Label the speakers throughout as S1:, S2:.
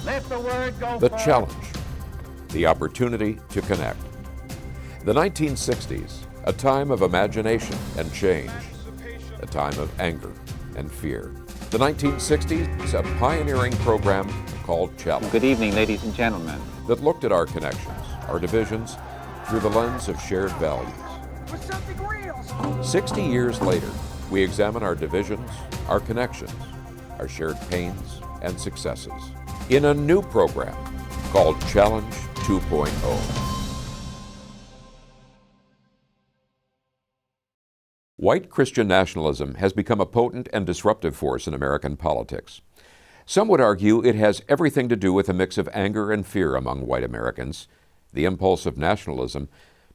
S1: Let the word go
S2: The
S1: forth.
S2: challenge, the opportunity to connect. The 1960s, a time of imagination and change, a time of anger and fear. The 1960s, a pioneering program called Challenge.
S3: Good evening, ladies and gentlemen.
S2: That looked at our connections, our divisions, through the lens of shared values.
S1: With something real.
S2: 60 years later, we examine our divisions, our connections, our shared pains and successes in a new program called Challenge 2.0. White Christian nationalism has become a potent and disruptive force in American politics. Some would argue it has everything to do with a mix of anger and fear among white Americans, the impulse of nationalism,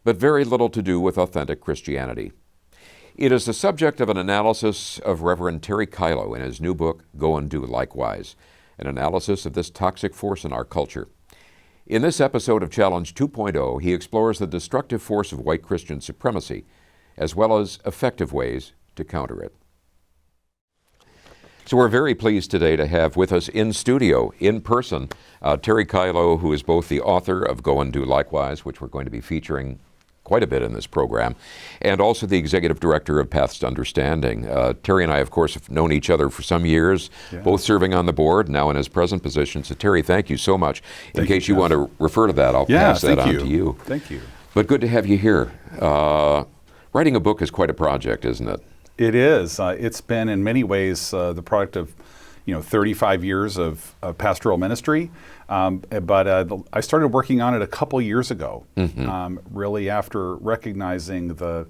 S2: but very little to do with authentic Christianity. It is the subject of an analysis of Reverend Terry Kyllo in his new book, Go and Do Likewise, an analysis of this toxic force in our culture. In this episode of Challenge 2.0, he explores the destructive force of white Christian supremacy, as well as effective ways to counter it. So we're very pleased today to have with us in studio, in person, Terry Kyllo, who is both the author of Go and Do Likewise, which we're going to be featuring quite a bit in this program, and also the executive director of Paths to Understanding. Terry and I, of course, have known each other for some years, both serving on the board, now in his present position. So Terry, thank you so much. In case you want to refer to that, I'll pass that on to you.
S4: Thank you.
S2: But good to have you here. Writing a book is quite a project, isn't it?
S4: It is. It's been in many ways the product of 35 years of pastoral ministry. But I started working on it a couple years ago, really after recognizing the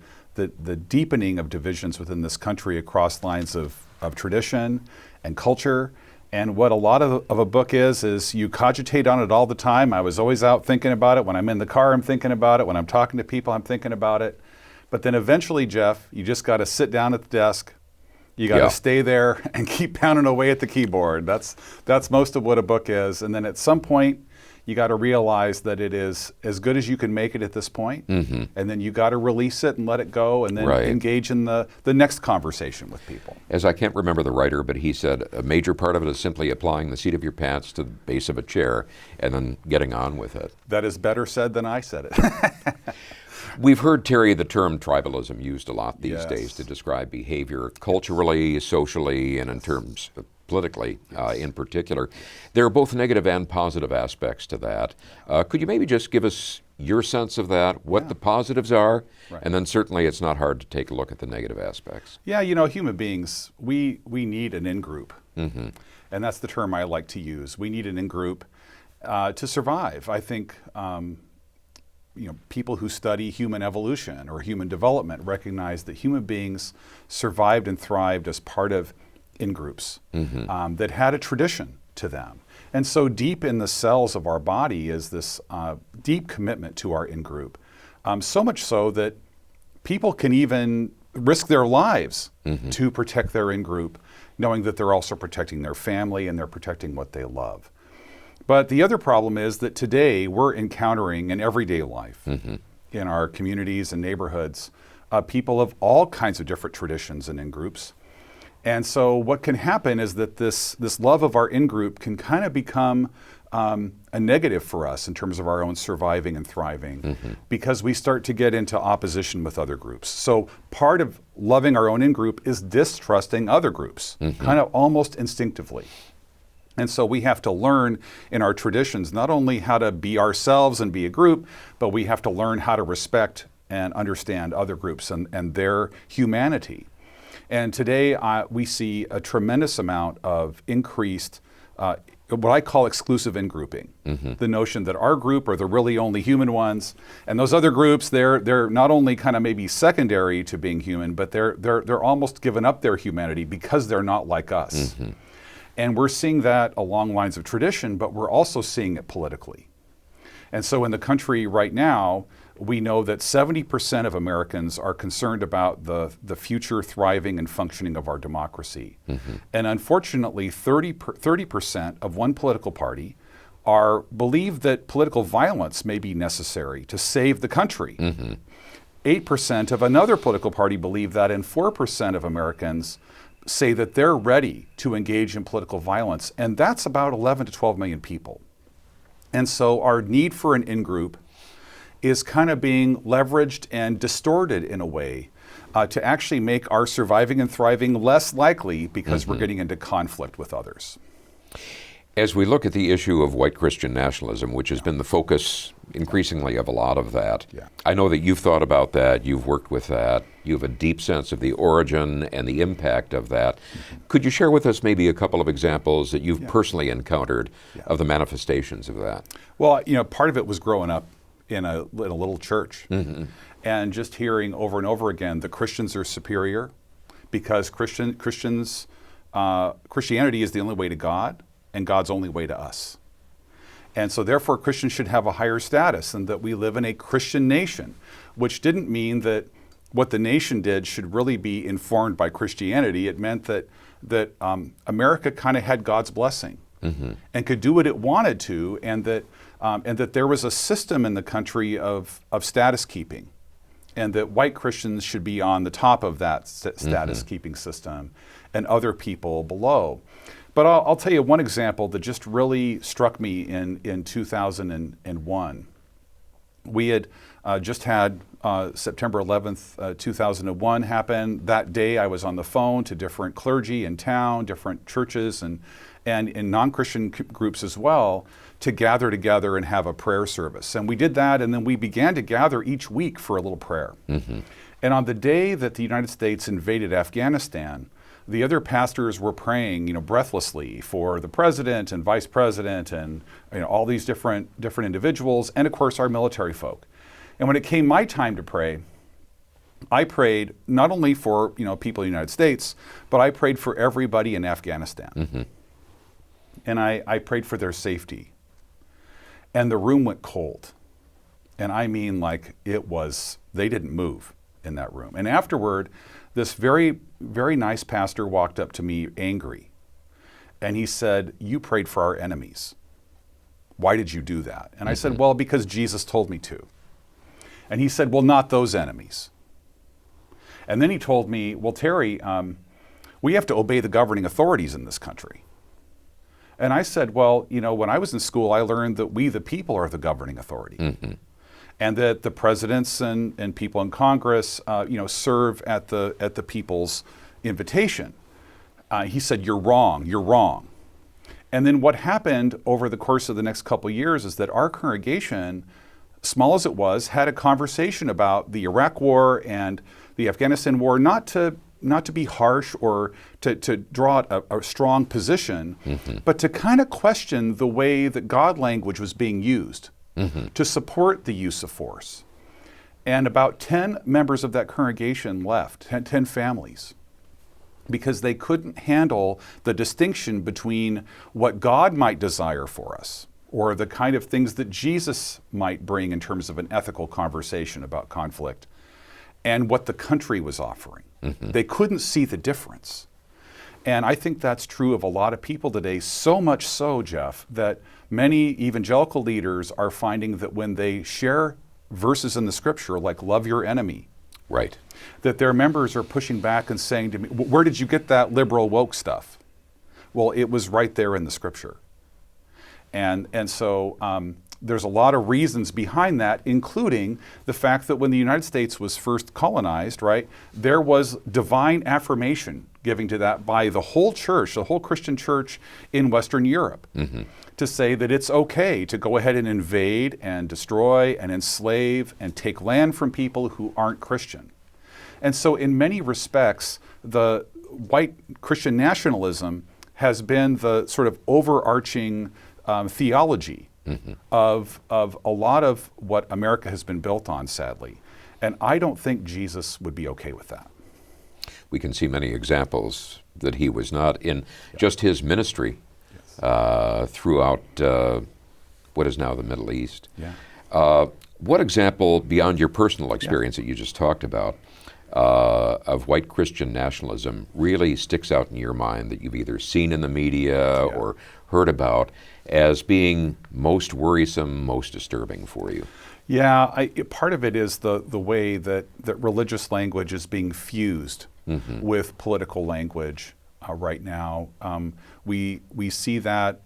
S4: deepening of divisions within this country across lines of tradition and culture. And what a lot of a book is you cogitate on it all the time. I was always out thinking about it. When I'm in the car, I'm thinking about it. When I'm talking to people, I'm thinking about it. But then eventually, Jeff, you just got to sit down at the desk. You got to stay there and keep pounding away at the keyboard. That's most of what a book is. And then at some point, you got to realize that it is as good as you can make it at this point. And then you got to release it and let it go, and then engage in the next conversation with people.
S2: As I can't remember the writer, but he said a major part of it is simply applying the seat of your pants to the base of a chair and then getting on with it.
S4: That is better said than I said it.
S2: We've heard, Terry, the term tribalism used a lot these days to describe behavior culturally, socially, and in terms of politically in particular. There are both negative and positive aspects to that. Could you maybe just give us your sense of that, what the positives are, and then certainly it's not hard to take a look at the negative aspects.
S4: Yeah, human beings, we need an in-group. And that's the term I like to use. We need an in-group to survive. I think people who study human evolution or human development recognize that human beings survived and thrived as part of in-groups that had a tradition to them. And so deep in the cells of our body is this deep commitment to our in-group. So much so that people can even risk their lives to protect their in-group, knowing that they're also protecting their family and they're protecting what they love. But the other problem is that today we're encountering in everyday life, in our communities and neighborhoods, people of all kinds of different traditions and in-groups. And so what can happen is that this love of our in-group can kind of become a negative for us in terms of our own surviving and thriving, because we start to get into opposition with other groups. So part of loving our own in-group is distrusting other groups, kind of almost instinctively. And so we have to learn in our traditions not only how to be ourselves and be a group, but we have to learn how to respect and understand other groups and their humanity. And today we see a tremendous amount of increased, what I call exclusive in-grouping. The notion that our group are the really only human ones, and those other groups, they're not only kind of maybe secondary to being human, but they're almost given up their humanity because they're not like us. And we're seeing that along lines of tradition, but we're also seeing it politically. And so in the country right now, we know that 70% of Americans are concerned about the future thriving and functioning of our democracy. And unfortunately, 30% of one political party believe that political violence may be necessary to save the country. 8% of another political party believe that, and 4% of Americans say that they're ready to engage in political violence, and that's about 11 to 12 million people. And so our need for an in-group is kind of being leveraged and distorted in a way to actually make our surviving and thriving less likely because we're getting into conflict with others.
S2: As we look at the issue of white Christian nationalism, which has been the focus increasingly of a lot of that, I know that you've thought about that, you've worked with that, you have a deep sense of the origin and the impact of that. Could you share with us maybe a couple of examples that you've personally encountered of the manifestations of that?
S4: Well, part of it was growing up in a little church and just hearing over and over again that Christians are superior because Christianity is the only way to God, and God's only way to us. And so therefore Christians should have a higher status and that we live in a Christian nation, which didn't mean that what the nation did should really be informed by Christianity. It meant that America kind of had God's blessing and could do what it wanted to, and that there was a system in the country of status keeping, and that white Christians should be on the top of that status keeping system and other people below. But I'll tell you one example that just really struck me in 2001. We had just had September 11th, 2001 happen. That day I was on the phone to different clergy in town, different churches, and in non-Christian groups as well, to gather together and have a prayer service. And we did that, and then we began to gather each week for a little prayer. And on the day that the United States invaded Afghanistan, the other pastors were praying, breathlessly for the president and vice president and all these different individuals, and of course our military folk. And when it came my time to pray, I prayed not only for people in the United States, but I prayed for everybody in Afghanistan. And I prayed for their safety. And the room went cold. And I mean, like, they didn't move in that room. And afterward, this very, very nice pastor walked up to me angry. And he said, "You prayed for our enemies. Why did you do that?" And I said, "Well, because Jesus told me to." And he said, "Well, not those enemies." And then he told me, "Well, Terry, we have to obey the governing authorities in this country." And I said, "Well, when I was in school, I learned that we, the people, are the governing authority. And that the presidents and people in Congress, serve at the people's invitation." He said, "You're wrong, you're wrong." And then what happened over the course of the next couple of years is that our congregation, small as it was, had a conversation about the Iraq War and the Afghanistan War, not to be harsh or to draw a strong position, but to kind of question the way that God language was being used. To support the use of force. And about 10 members of that congregation left, 10 families, because they couldn't handle the distinction between what God might desire for us, or the kind of things that Jesus might bring in terms of an ethical conversation about conflict, and what the country was offering. They couldn't see the difference. And I think that's true of a lot of people today, so much so, Jeff, that many evangelical leaders are finding that when they share verses in the scripture, like love your enemy,
S2: Right.
S4: that their members are pushing back and saying to me, "Where did you get that liberal woke stuff?" Well, it was right there in the scripture. And so there's a lot of reasons behind that, including the fact that when the United States was first colonized, right, there was divine affirmation giving to that by the whole church, the whole Christian church in Western Europe, to say that it's okay to go ahead and invade and destroy and enslave and take land from people who aren't Christian. And so in many respects, the white Christian nationalism has been the sort of overarching theology of a lot of what America has been built on, sadly. And I don't think Jesus would be okay with that.
S2: We can see many examples that he was not in just his ministry throughout what is now the Middle East. What example, beyond your personal experience that you just talked about, of white Christian nationalism really sticks out in your mind that you've either seen in the media or heard about as being most worrisome, most disturbing for you?
S4: Yeah, part of it is the way that religious language is being fused with political language right now. We see that,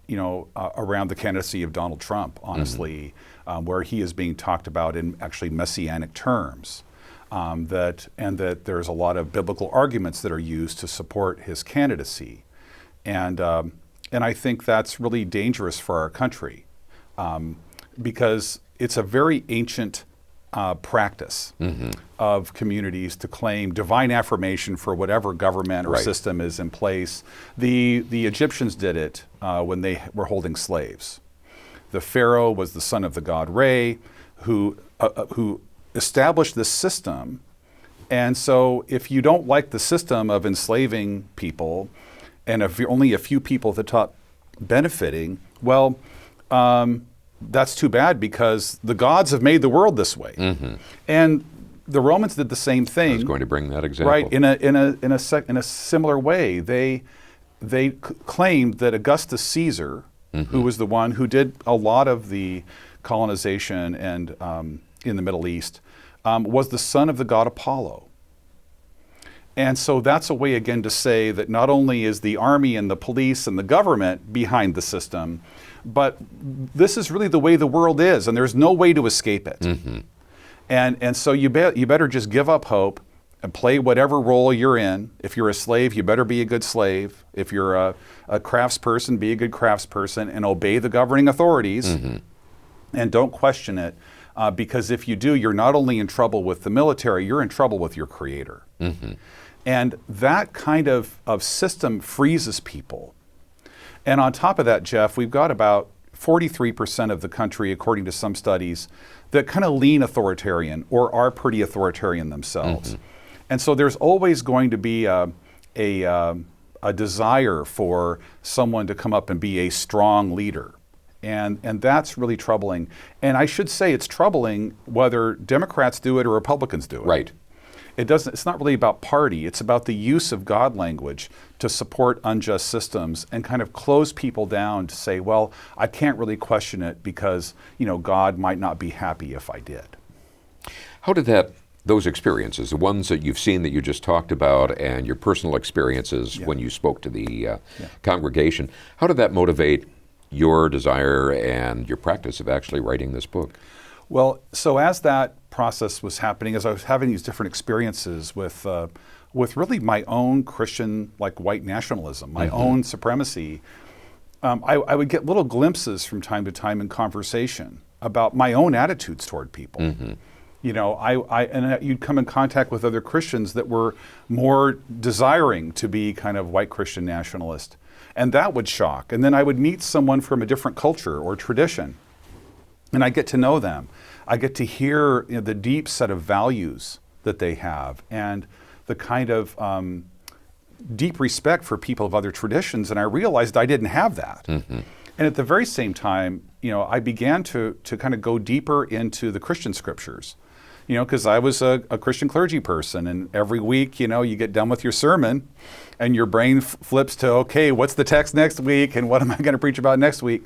S4: around the candidacy of Donald Trump, honestly, where he is being talked about in actually messianic terms. That there's a lot of biblical arguments that are used to support his candidacy. And I think that's really dangerous for our country, because it's a very ancient practice of communities to claim divine affirmation for whatever government or system is in place. The Egyptians did it when they were holding slaves. The Pharaoh was the son of the god Re, who established this system. And so if you don't like the system of enslaving people, and if you're only a few people at the top benefiting, well, that's too bad, because the gods have made the world this way. And the Romans did the same thing.
S2: I was going to bring that example.
S4: Right, in a similar way. They claimed that Augustus Caesar, who was the one who did a lot of the colonization and in the Middle East, was the son of the god Apollo. And so that's a way, again, to say that not only is the army and the police and the government behind the system, but this is really the way the world is, and there's no way to escape it. And so you better just give up hope and play whatever role you're in. If you're a slave, you better be a good slave. If you're a craftsperson, be a good craftsperson and obey the governing authorities, and don't question it. Because if you do, you're not only in trouble with the military, you're in trouble with your creator. And that kind of system freezes people. And on top of that, Jeff, we've got about 43% of the country, according to some studies, that kind of lean authoritarian or are pretty authoritarian themselves. And so there's always going to be a desire for someone to come up and be a strong leader. And that's really troubling. And I should say it's troubling whether Democrats do it or Republicans do it.
S2: Right.
S4: It's not really about party. It's about the use of God language to support unjust systems and kind of close people down to say, well, I can't really question it because, God might not be happy if I did.
S2: How did those experiences, the ones that you've seen that you just talked about, and your personal experiences when you spoke to the congregation, how did that motivate your desire and your practice of actually writing this book?
S4: Well, so as that process was happening, as I was having these different experiences with really my own Christian, like white nationalism, my own supremacy, I would get little glimpses from time to time in conversation about my own attitudes toward people. You'd come in contact with other Christians that were more desiring to be kind of white Christian nationalist. And that would shock. And then I would meet someone from a different culture or tradition, and I get to know them. I get to hear the deep set of values that they have and the kind of deep respect for people of other traditions. And I realized I didn't have that. And at the very same time, I began to kind of go deeper into the Christian scriptures. Because I was a Christian clergy person, and every week, you get done with your sermon, and your brain flips to, okay, what's the text next week, and what am I going to preach about next week?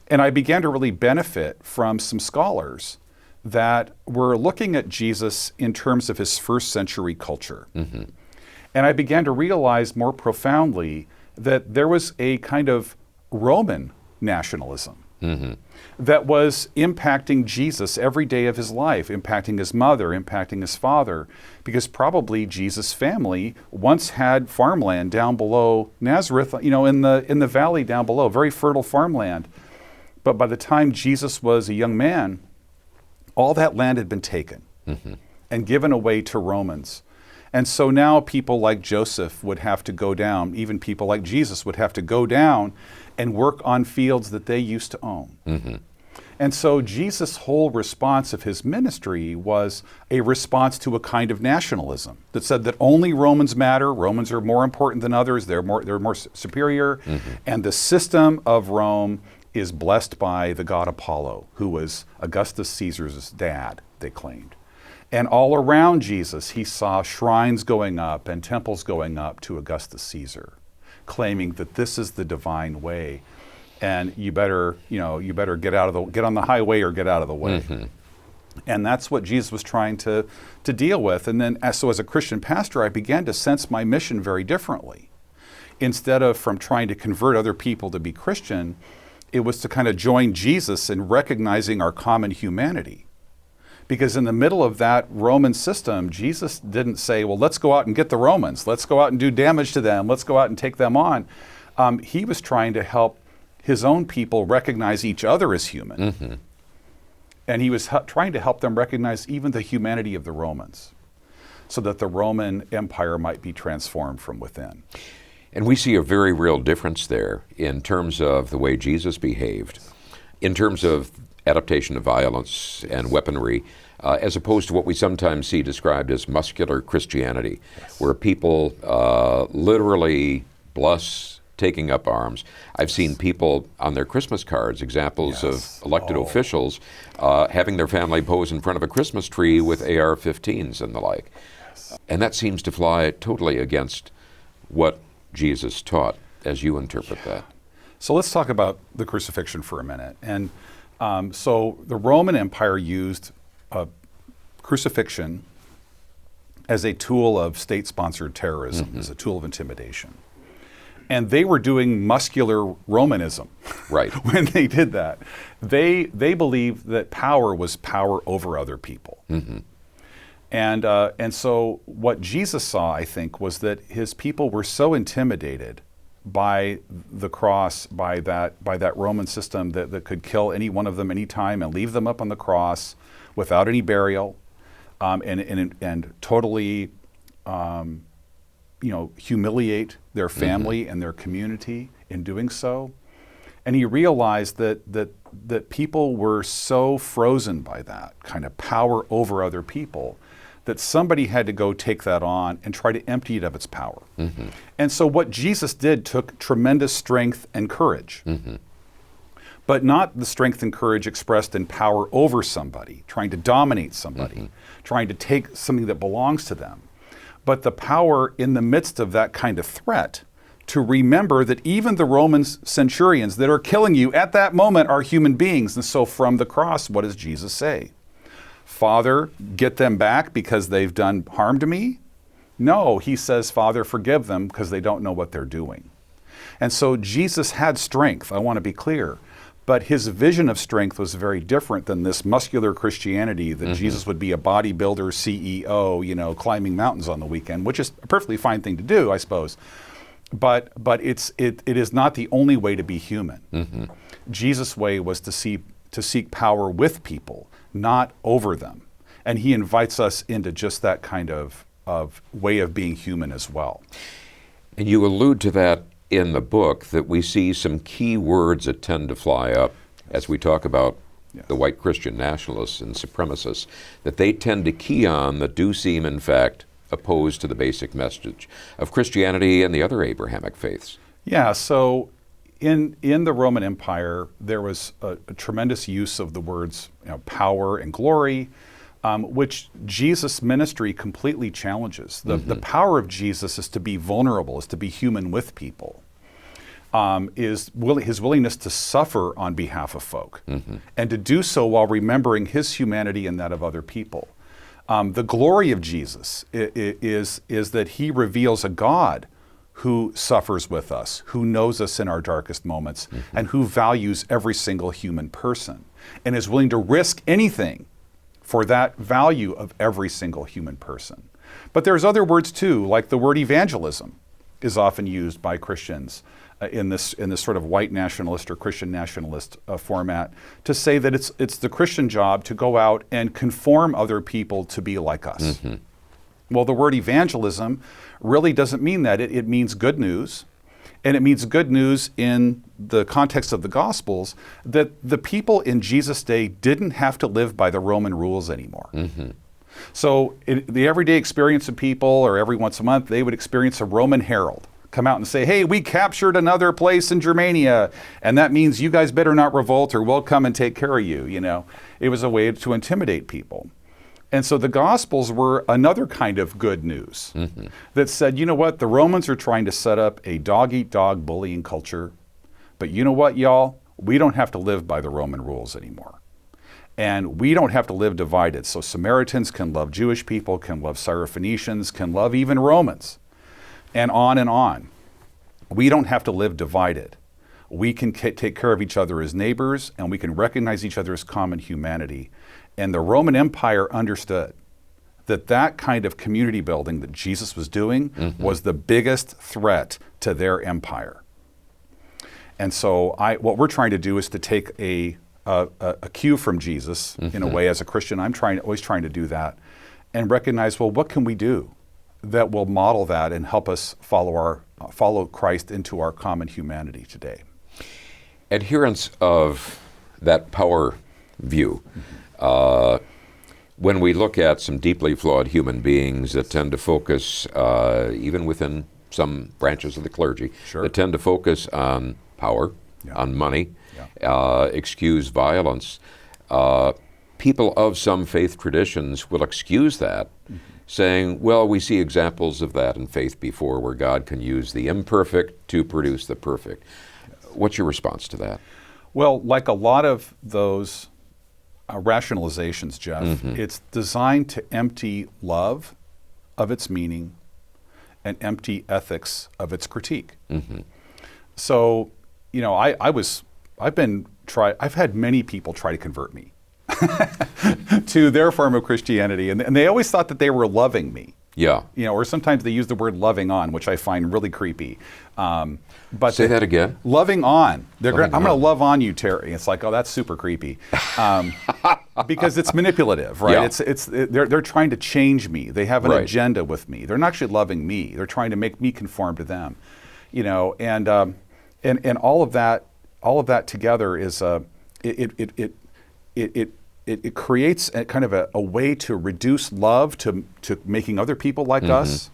S4: And I began to really benefit from some scholars that were looking at Jesus in terms of his first century culture. And I began to realize more profoundly that there was a kind of Roman nationalism that was impacting Jesus every day of his life, impacting his mother, impacting his father, because probably Jesus' family once had farmland down below Nazareth, in the valley down below, very fertile farmland. But by the time Jesus was a young man, all that land had been taken and given away to Romans. And so now people like Joseph would have to go down, even people like Jesus would have to go down and work on fields that they used to own. And so Jesus' whole response of his ministry was a response to a kind of nationalism that said that only Romans matter, Romans are more important than others, they're more superior, and the system of Rome is blessed by the god Apollo, who was Augustus Caesar's dad, they claimed. And all around Jesus, he saw shrines going up and temples going up to Augustus Caesar, claiming that this is the divine way, and you better get on the highway or get out of the way. And that's what Jesus was trying to deal with. And then, as a Christian pastor, I began to sense my mission very differently. Instead of from trying to convert other people to be Christian, it was to kind of join Jesus in recognizing our common humanity. Because in the middle of that Roman system, Jesus didn't say, well, let's go out and get the Romans. Let's go out and do damage to them. Let's go out and take them on. He was trying to help his own people recognize each other as human. Mm-hmm. And he was trying to help them recognize even the humanity of the Romans, so that the Roman Empire might be transformed from within.
S2: And we see a very real difference there in terms of the way Jesus behaved, in terms of adaptation of violence and weaponry, as opposed to what we sometimes see described as muscular Christianity, yes, where people literally bless taking up arms. I've seen people on their Christmas cards, examples, yes, of elected officials having their family pose in front of a Christmas tree with AR-15s and the like. Yes. And that seems to fly totally against what Jesus taught, as you interpret that.
S4: So let's talk about the crucifixion for a minute. And so the Roman Empire used crucifixion as a tool of state-sponsored terrorism, mm-hmm, as a tool of intimidation. And they were doing muscular Romanism,
S2: right,
S4: when they did that. They believed that power was power over other people. Mm-hmm. And so what Jesus saw, I think, was that his people were so intimidated by the cross, by that Roman system that could kill any one of them anytime and leave them up on the cross without any burial, and totally humiliate their family, mm-hmm, and their community in doing so. And he realized that people were so frozen by that kind of power over other people that somebody had to go take that on and try to empty it of its power. Mm-hmm. And so what Jesus did took tremendous strength and courage, mm-hmm, but not the strength and courage expressed in power over somebody, trying to dominate somebody, mm-hmm, trying to take something that belongs to them, but the power in the midst of that kind of threat to remember that even the Roman centurions that are killing you at that moment are human beings. And so from the cross, what does Jesus say? Father, get them back because they've done harm to me? No, he says, Father, forgive them because they don't know what they're doing. And so Jesus had strength, I want to be clear, but his vision of strength was very different than this muscular Christianity that, mm-hmm, Jesus would be a bodybuilder, CEO, climbing mountains on the weekend, which is a perfectly fine thing to do, I suppose. But it is not the only way to be human. Mm-hmm. Jesus' way was to seek power with people, not over them. And he invites us into just that kind of way of being human as well.
S2: And you allude to that in the book, that we see some key words that tend to fly up as we talk about, yes, the white Christian nationalists and supremacists, that they tend to key on that do seem, in fact, opposed to the basic message of Christianity and the other Abrahamic faiths.
S4: Yeah, so in the Roman Empire, there was a tremendous use of the words power and glory, which Jesus' ministry completely challenges. The power of Jesus is to be vulnerable, is to be human with people, his willingness to suffer on behalf of folk, mm-hmm, and to do so while remembering his humanity and that of other people. The glory of Jesus is that he reveals a God who suffers with us, who knows us in our darkest moments, mm-hmm, and who values every single human person and is willing to risk anything for that value of every single human person. But there's other words too, like the word evangelism is often used by Christians in this sort of white nationalist or Christian nationalist format, to say that it's the Christian job to go out and conform other people to be like us. Mm-hmm. Well, the word evangelism really doesn't mean that. It means good news. And it means good news in the context of the Gospels, that the people in Jesus' day didn't have to live by the Roman rules anymore. Mm-hmm. So the everyday experience of people, or every once a month, they would experience a Roman herald come out and say, hey, we captured another place in Germania, and that means you guys better not revolt or we'll come and take care of you. It was a way to intimidate people. And so the Gospels were another kind of good news, mm-hmm, that said, you know what, the Romans are trying to set up a dog-eat-dog bullying culture, but you know what, y'all? We don't have to live by the Roman rules anymore. And we don't have to live divided. So Samaritans can love Jewish people, can love Syrophoenicians, can love even Romans, and on and on. We don't have to live divided. We can take care of each other as neighbors, and we can recognize each other as common humanity. And the Roman Empire understood that that kind of community building that Jesus was doing was the biggest threat to their empire. And so what we're trying to do is to take a cue from Jesus in a way. As a Christian, I'm always trying to do that and recognize, well, what can we do that will model that and help us follow Christ into our common humanity today?
S2: Adherents of that power view, when we look at some deeply flawed human beings that tend to focus, even within some branches of the clergy, that tend to focus on power, on money, excuse violence, people of some faith traditions will excuse that, saying, well, we see examples of that in faith before, where God can use the imperfect to produce the perfect. What's your response to that?
S4: Well, like a lot of those rationalizations, Jeff, it's designed to empty love of its meaning and empty ethics of its critique. So, you know, I've had many people try to convert me to their form of Christianity, and they always thought that they were loving me.
S2: Yeah.
S4: You know, or sometimes they use the word loving on, which I find really creepy. But
S2: say that again.
S4: Loving on. I'm going to love on you, Terry. It's like, oh, that's super creepy, because it's manipulative, right?
S2: Yeah.
S4: They're trying to change me. They have an agenda with me. They're not actually loving me. They're trying to make me conform to them. You know, and all of that together is it creates a kind of a way to reduce love to making other people like us.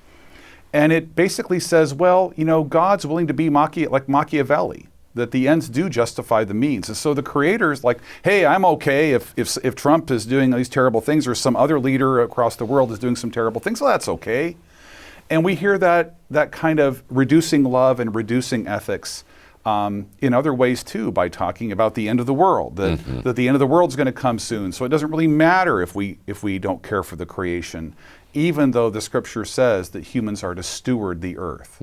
S4: And it basically says, well, you know, God's willing to be like Machiavelli, that the ends do justify the means. And so the creator's like, hey, I'm okay if Trump is doing these terrible things, or some other leader across the world is doing some terrible things, well, that's okay. And we hear that kind of reducing love and reducing ethics in other ways too, by talking about the end of the world, that the end of the world is going to come soon. So it doesn't really matter if we don't care for the creation, even though the scripture says that humans are to steward the earth.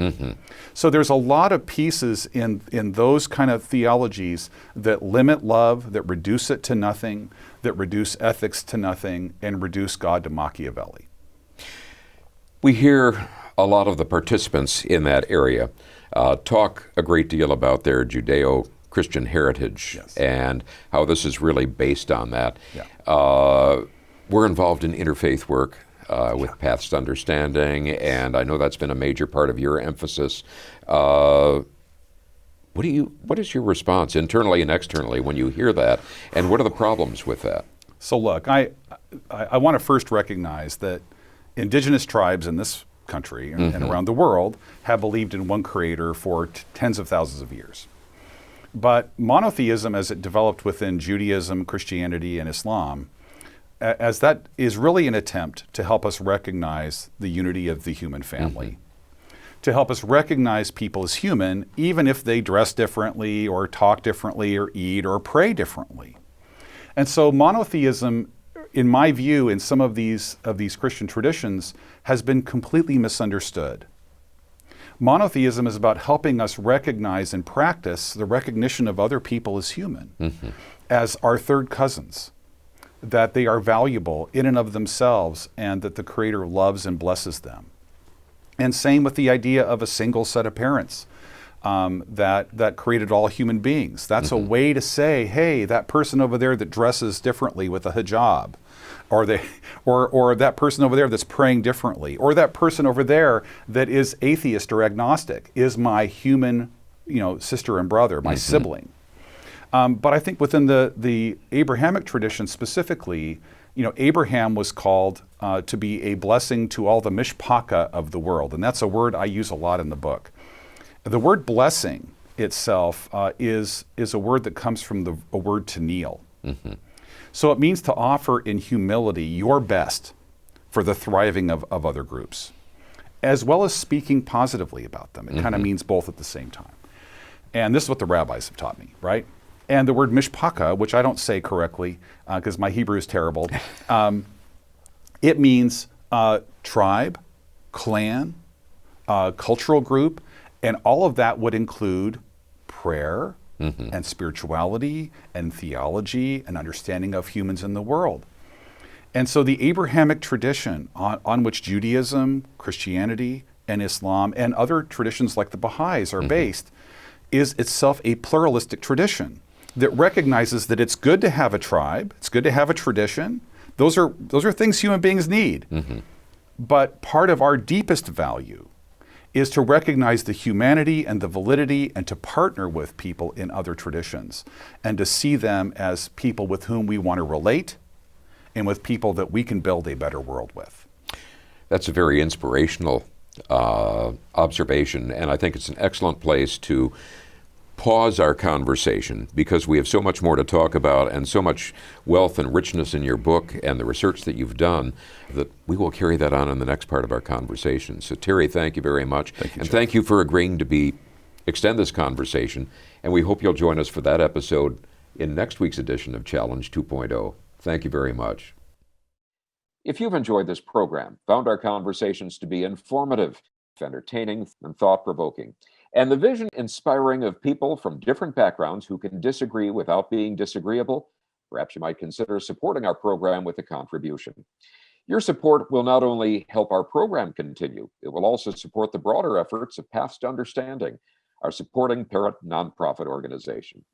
S4: So there's a lot of pieces in those kind of theologies that limit love, that reduce it to nothing, that reduce ethics to nothing, and reduce God to Machiavelli.
S2: We hear a lot of the participants in that area talk a great deal about their Judeo-Christian heritage and how this is really based on that. We're involved in interfaith work with Paths to Understanding, and I know that's been a major part of your emphasis. What is your response internally and externally when you hear that, and what are the problems with that?
S4: So look, I want to first recognize that indigenous tribes in this country and around the world have believed in one creator for tens of thousands of years. But monotheism, as it developed within Judaism, Christianity, and Islam, as that is really an attempt to help us recognize the unity of the human family, to help us recognize people as human, even if they dress differently or talk differently or eat or pray differently. And so monotheism, in my view, in some of these Christian traditions, has been completely misunderstood. Monotheism is about helping us recognize and practice the recognition of other people as human, as our third cousins, that they are valuable in and of themselves, and that the Creator loves and blesses them. And same with the idea of a single set of parents that created all human beings. That's a way to say, hey, that person over there that dresses differently with a hijab, or that person over there that's praying differently, or that person over there that is atheist or agnostic is my human, sister and brother, my sibling. But I think within the Abrahamic tradition specifically, Abraham was called to be a blessing to all the mishpacha of the world, and that's a word I use a lot in the book. The word blessing itself is a word that comes from a word to kneel. So it means to offer in humility your best for the thriving of other groups, as well as speaking positively about them. It kind of means both at the same time. And this is what the rabbis have taught me, right? And the word mishpaka, which I don't say correctly because my Hebrew is terrible, it means tribe, clan, cultural group, and all of that would include prayer and spirituality and theology and understanding of humans in the world. And so the Abrahamic tradition on which Judaism, Christianity, and Islam and other traditions like the Baha'is are based is itself a pluralistic tradition that recognizes that it's good to have a tribe, it's good to have a tradition. Those are things human beings need. But part of our deepest value is to recognize the humanity and the validity and to partner with people in other traditions and to see them as people with whom we want to relate and with people that we can build a better world with.
S2: That's a very inspirational observation, and I think it's an excellent place to pause our conversation because we have so much more to talk about and so much wealth and richness in your book and the research that you've done that we will carry that on in the next part of our conversation. So Terry, thank you very much.
S4: Thank you,
S2: and
S4: Jeff.
S2: thank you for agreeing to extend this conversation, and we hope you'll join us for that episode in next week's edition of Challenge 2.0. Thank you very much. If you've enjoyed this program, found our conversations to be informative, entertaining, and thought-provoking, and the vision inspiring of people from different backgrounds who can disagree without being disagreeable, perhaps you might consider supporting our program with a contribution. Your support will not only help our program continue, it will also support the broader efforts of Paths to Understanding, our supporting parent nonprofit organization.